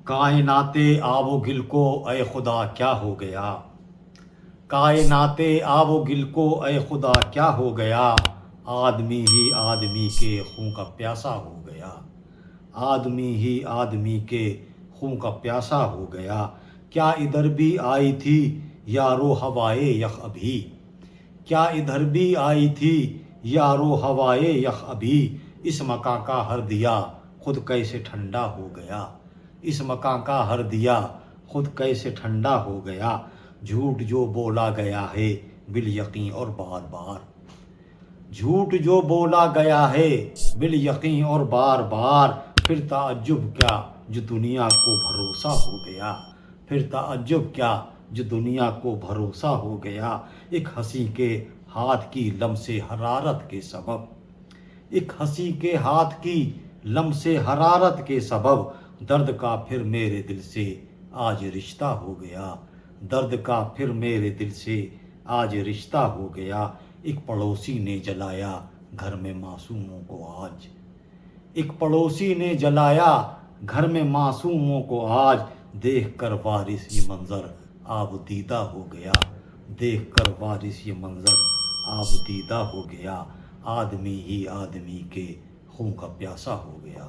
کائنات آب و گل کو اے خدا کیا ہو گیا، کائنات آب و گل کو اے خدا کیا ہو گیا، آدمی ہی آدمی کے خون کا پیاسا ہو گیا، آدمی ہی آدمی کے خون کا پیاسا ہو گیا۔ کیا ادھر بھی آئی تھی یارو ہوائے یخ ابھی، کیا ادھر بھی آئی تھی یارو ہوائے یخ ابھی، اس مکاں کا ہر دیا خود کیسے ٹھنڈا ہو گیا، اس مکاں کا ہر دیا خود کیسے ٹھنڈا ہو گیا۔ جھوٹ جو بولا گیا ہے بالیقین اور بار بار، جھوٹ جو بولا گیا ہے بالیقین اور بار بار، پھر تعجب کیا جو دنیا کو بھروسہ ہو گیا، پھر تعجب کیا جو دنیا کو بھروسہ ہو گیا۔ ایک ہنسی کے ہاتھ کی لمس حرارت کے سبب، ایک ہنسی کے ہاتھ کی لمس حرارت کے سبب، درد کا پھر میرے دل سے آج رشتہ ہو گیا، درد کا پھر میرے دل سے آج رشتہ ہو گیا۔ ایک پڑوسی نے جلایا گھر میں معصوموں کو آج، ایک پڑوسی نے جلایا گھر میں معصوموں کو آج، دیکھ کر وارث یہ منظر آب دیدہ ہو گیا، دیکھ کر وارث یہ منظر آب دیدہ ہو گیا، آدمی ہی آدمی کے خون کا پیاسا ہو گیا۔